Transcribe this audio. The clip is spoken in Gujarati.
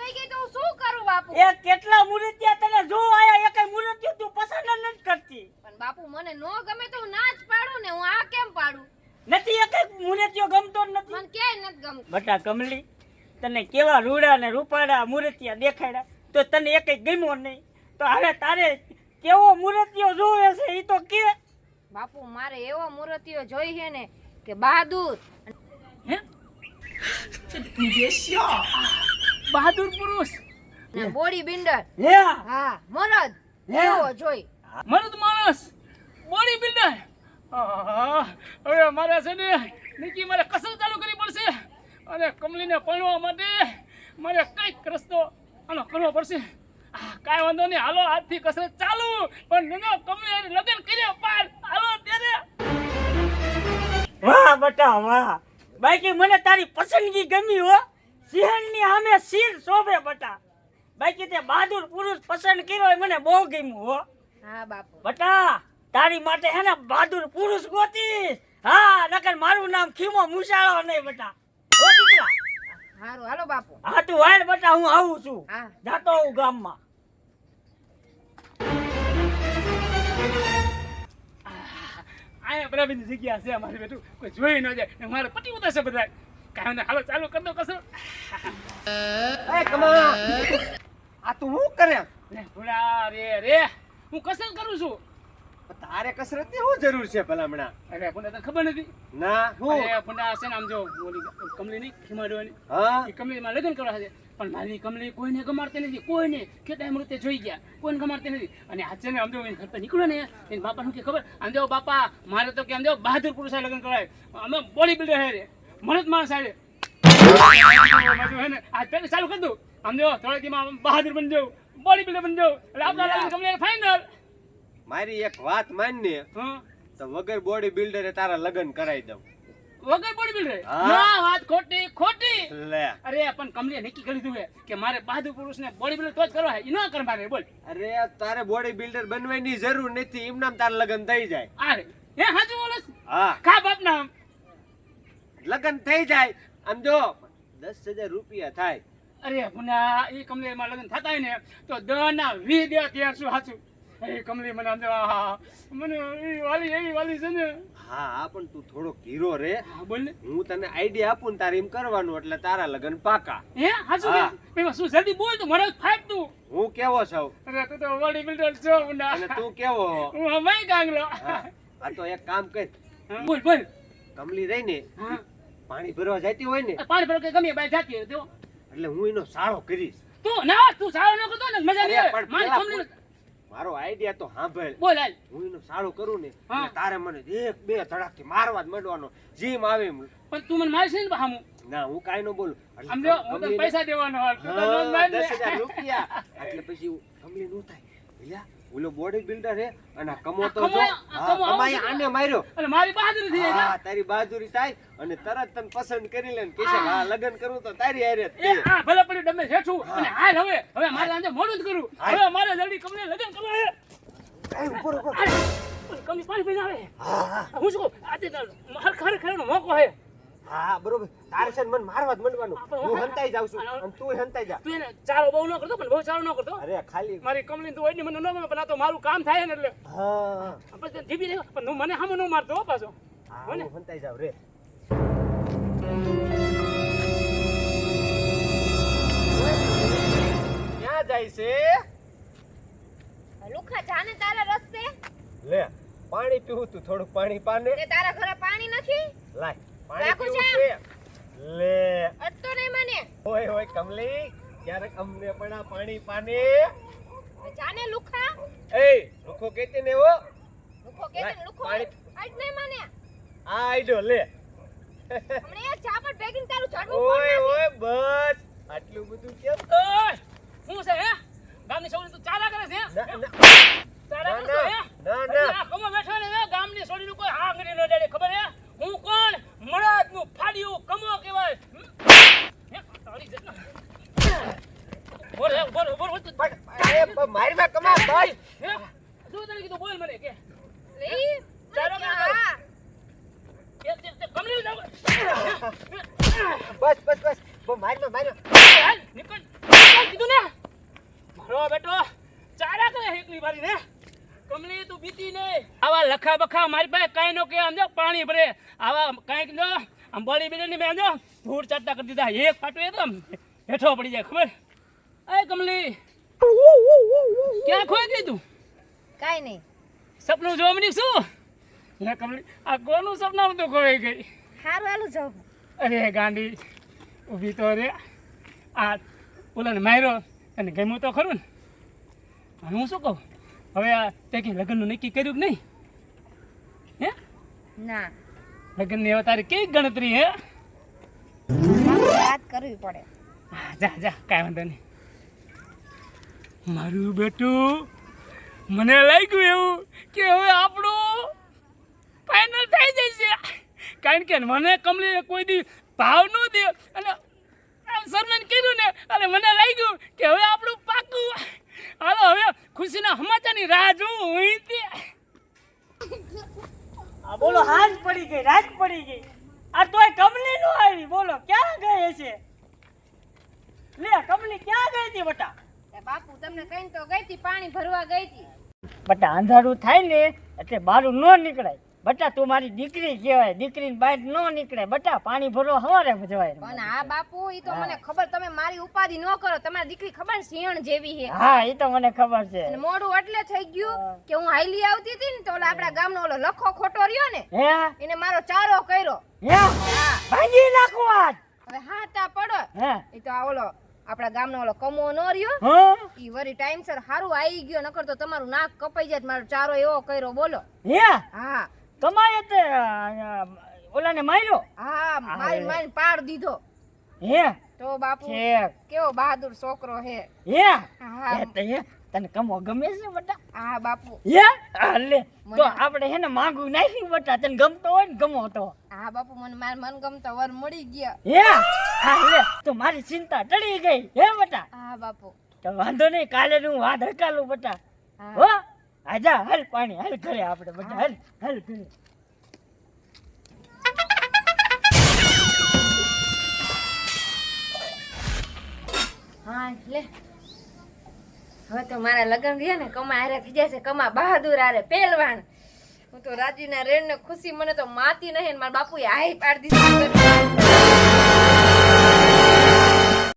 થઈ ગઈ તો હું શું કરું બાપુ? એ કેટલા મૂર્તિયા તને જો આયા એકય મૂર્તિ તું પસંદ જ નથી કરતી. પણ બાપુ મને નો ગમે તો હું ના જ પાડું ને, હું આ કેમ પાડું? નથી એકય મૂર્તિયો ગમતો જ નથી. મને ક્યાંય નથી ગમતું. બટા કમલી તને કેવા રૂડા ને રૂપાડા મૂર્તિયા દેખાડ્યા તો તને એકય ગમ્યો નહીં. તો હવે તારે કેવો મૂર્તિયો જોવે છે ઈ તો કે. બાપુ મારે એવો મૂર્તિઓ જોઈ છે ને કે બહાદુર. હે બહાદુર પુરુષ ને બોડી બિલ્ડર. હે હા મરદ હે? એવો જોઈ. મરદ માણસ બોડી બિલ્ડર. હવે મારે છે ને નિકી મારે કસરત ચાલુ કરવી પડશે અને કમલીને પરણવા માટે મારે કઈક રસ્તો આનો કરવો પડશે. કાંઈ વાંધો નહીં, હાલો આજથી કસરત ચાલુ. પણ નનો કમલી લગ્ન કર્યા પાર હાલો ત્યારે. વાહ બટા વાહ, બાકી મને તારી પસંદગી ગમી હો. સિંહણની સામે શીર શોભે બટા. બાકી તે બહાદુર પુરુષ પસંદ કર્યો એ મને બહુ ગમ્યું હો. હા બાપુ. બટા તારી માટે હે ને બહાદુર પુરુષ ગોતીશ. હા નકર મારું નામ ખીમો મુસાળો નહીં બટા. હો દીકરા. હારું હાલો બાપુ. હા તું વાળ બટા, હું આવું છું. હા. જાતો હું ગામમાં. આયા બરાબરની જગ્યા છે અમારી બેટું, કોઈ જોઈ ન જાય. મારે પટી ઉતારશે બધા. કાંઈ નહીં, હાલો ચાલુ કરી દો કસર. એ કમા આ તું શું કરે? રે ભોળા રે હું કસર કરું છું. તારે કસરત ની શું જરૂર છે ભલામણા? અરે પણ તને ખબર નથી? ના હું અરે પુના છે ને આમ જો ઓલી કમલી નહીં ખીમાડવાની, હા એ કમલીમાં લગ્ન કરવા છે. પણ મારી કમલી કોઈને ગમાડતી નથી, કોઈને કેટલાય મૃત્યુ જોઈ ગયા, કોઈને ગમાડતી નથી. અને આ છે ને આમ જો એને ઘરથી નીકળ્યો ને એને બાપા શું કે ખબર? આમ જો બાપા મારે તો કે આમ જો બહાદુર પુરુષ લગ્ન કરાય, અમે બોડી બિલ્ડર હે રે, મરદ માણસ હે રે. આજ પહેલા ચાલુ કરી દઉં. આમ જો થોડા દીમાં બહાદુર બની જાઉં, બોડી બિલ્ડર બની જાઉં. એટલે આપણા લગ્ન કમલી ફાઇનલ. મારી એક વાત માન ને હા તો વગર બોડી બિલ્ડરે તારા લગ્ન કરાવી દઉં. વગર બોડી બિલ્ડર? હા. ના વાત ખોટી ખોટી. લે અરે પણ કમલીએ નક્કી કરી દીધું છે કે મારે બહાદુર પુરુષને બોડી બિલ્ડર તો જ કરવા છે, ઈ ન કર મારે. બોલ અરે તારે બોડી બિલ્ડર બનવાની જરૂર નથી, એમ નામ તારા લગ્ન થઈ જાય. અરે હે હાજુ બોલસ હા ખા બાપ નામ. લગ્ન થઈ જાય આમ જો 10,000 રૂપિયા થાય. અરે પુના ઈ કમલી માં લગ્ન થતા હોય ને તો 10 ના 20 દે ત્યાર શું સાચું. એ કમલી મને આમ જો મને ઈ વાલી એવી વાલી છે ને. હા હા પણ તું થોડો ધીરો રે. હા બોલ ને. હું તને આઈડિયા આપું ને તારે એમ કરવાનું એટલે તારા લગ્ન પાકા. હે હાચું હા. કે પેલા શું જલ્દી બોલ તું મને ફાટ તું. હું કેવો છું અરે તું તો બોડી બિલ્ડર છો પુના. અને તું કેવો હો? હું હમાઈ ગાંગલો. હા, આ તો એક કામ કર, બોલ બોલ. કમલી રહી ને હા પાણી ભરવા જતી હોય ને પાણી ભરો કે ગમે બાય જાતી હોય તો એટલે હું એનો સાળો કરીશ. તું ના તું સારો ન કરતો ને મજા નહીં અરે આવે. પણ મારી પેલા કમલી મારો આઈડિયા તો સાંભળ. બોલ હાલ. હું એનો સાળો કરું ને હા. એટલે તારે મને એક બે ધડાકથી મારવા જ માંડવાનો, જીમ આવે એમ. પણ તું મને મારીશ ને હામું. ના હું કાઈ ન બોલું. એટલે આમ જો હું તને કમલીને- પૈસા દેવાનો હોય તું તો હા, લોન માર દે. 10,000 રૂપિયા એટલે પછી કમલી નું થાય ભૈયા ઓલો બોડી બિલ્ડર હે અને આ કમો તો આ જો કમો- આ કમો હા, કમાઈ આવું છે. આને માર્યો. અને મારી બહાદુરી થઈ જાય. હા તારી બહાદુરી થાય અને તરત તને પસંદ કરી લે ને કહેશે કે હા લગ્ન કરું તો તારી હારે જ એ છે. આ ભલે પડ્યું ડમે હેઠું હા. અને હાલ હવે મારે આજે મોડું જ કરું. હાલ. હવે મારે જલ્દી કમને લગન કરવા છે. એ ઉભો રહો, ઉભો રહો. અરે, કમની પાણી પીને આવે. હા હા હું શું કહું? આજે તો ખરેખરનો મોકો છે. હા બરોબર તારે છે ને મને મારવા જ માંડવાનું. પણ હું હંતાઈ જાઉં છું અને તું હંતાઈ જા. તું એને ચારો બહુ ન કરતો પણ બહુ ચારો ન કરતો. અરે ખાલી મારી કમલી તો હોય ને મને ન ગમે પણ આ તો મારું કામ થાય ને એટલે હા પછી જીભી રહ્યો પણ તું મને સામે ન મારતો હો પાછો. હા હો ને? હું હંતાઈ જાઉં રે. ક્યાં જાય છે? લુખા જાને તારા રસ્તે. લે પાણી પીવું તું, થોડું પાણી પાને. તે તારા ઘરે પાણી નથી? લાય પાણી રાખું પીવું છે. લે અટતો નહીં મને. ઓય ઓય કમલી ક્યારેક અમને પણ આ પાણી પાને. જાને લુખા. એ રૂખો કેતી ને હો. લુખો કે લાય, લુખો. પાણી. અટ નહીં મને. આ આઈડો લે. હમણે એક ઝાપટ ભેગીને તારું ઝાડવું ઓય ફોડ ઓય બસ આટલું બધું કેમ? ઓય, શું છે હે? ગામની છોકરી તું ચાલા કરે છે? ના ના ચાલા ના, કરે છે, હે? ના, અરે ના. આ કમો બેઠો ને હે, ગામની છોકરીનું કોઈ હાંગરી ન ડરે, ખબર હે? હું કોણ? મળદનું ફાડ્યું કમો કહેવાય. હે? તારી જાતના. બોલ હે, બોલ બોલ તું. પણ મારી માં કમા ભાઈ. હે? શું તને કીધું? બોલ મને કે. લઈ. ચાલો મને કરો. હા. તે કમલી જાવ. બસ બસ બસ મારી માં હાલ, નીકળ. નીકળ. કમલી મારી ને કમલી તું બીતી નહીં આવા લખા બખા મારી પાસે કાંઈ નો કે સમજો પાણી ભરે આવા કાંઈક નો આમ બોડી બિલ્ડર ની મેં સમજો ધૂળ ચાટતા કરી દીધા એક ફાટું એ તો આમ હેઠો પડી જાય ખબર એ કમલી ક્યાં ખોઈ ગઈ તું કાઈ નહીં સપનું જોવા મળી શું લે કમલી આ કોનું સપનામાં તો ખોવાઈ ગઈ હારું હાલું જાઉં અરે ગાંડી ઊભી તો રે આ ઓલાને માર્યો અને ગમ્યું તો ખરું ને હું શું કહું હવે આ તે કે લગ્નનું નક્કી કર્યું કે નહીં હે ના લગ્નની હવે તારી કેવી ગણતરી હે વાત કરવી પડે હા, જા જા કાંઈ વાંધો નહીં મારું બેટું મને લાગ્યું એવું કે હવે આપણું ફાઇનલ થઈ જશે કારણ કે મને કમલીને કોઈ દી ભાવ ન દે અને સરને કીધું ને અને મને લાગ્યું કે હવે આપણું પાકું હાલો હવે ખુશીના સમાચારની રાહ જોઉં અહીંથી આ બોલો હાજ પડી ગઈ રાત પડી ગઈ આ તોય કમલી નો આવી બોલો ક્યાં ગઈ છે લે કમલી ક્યાં ગઈ હતી બટા એ બાપુ તમને કહીને તો ગઈ હતી પાણી ભરવા ગઈ હતી બટા અંધારું થાય ને એટલે બારું ન નીકળાય બટા તું મારી દીકરી કહેવાય દીકરીની બહાર ન નીકળે બટા પાણી ભરવા હવારે જવાય પણ આ બાપુ ઈ તો મને ખબર તમે મારી ઉપાધિ ન કરો તમારી દીકરી ખબર સિંહણ જેવી છે હા એ તો મને ખબર છે અને મોડું એટલે થઈ ગયું કે હું હાઈલી આવતી હતી ને તો ઓલા આપણા ગામનો ઓલો લખો ખોટો રહ્યો ને હે એને મારો ચારો કર્યો હે ભાંગી નાખો આજ હવે હાથા પડો હે ઈ તો આ ઓલો આપણા ગામનો ઓલો કમો નો રહ્યો હા ઈ વરી ટાઈમસર હારું આવી ગયો નકર તો તમારું નાક કપાઈ જાય મારો ચારો એવો કર્યો બોલો હે હા કમાય તે ઓલાને માર્યો હા મારી મારી પાડ દીધો હે તો બાપુ છે કેવો બહાદુર છોકરો હે હે હા હે તે હે તને કમો ગમે છે બટા હા બાપુ હે હાલે તો આપણે હે ને માંગુ નાખી બટા તને ગમતો હોય ને ગમો તો હા બાપુ મને મારા મનગમતા વર મળી ગયા હે હાલે તો મારી ચિંતા ટળી ગઈ હે બટા હા બાપુ તો વાંધો નહીં કાલે હું હાથ હકાલું બટા હા. હો આજા હાલ પાણી હાલ ઘરે આપણે બટા હાલ હાલ ઘરે હા લે હવે તો મારા લગ્ન રહ્યા ને કમા હારે થઈ જશે કમા બહાદુર હારે પહેલવાન હું તો રાજીના રેણ ને ખુશી મને તો માતી નહીં ને મારા બાપુએ હાઈ પાડી દીધી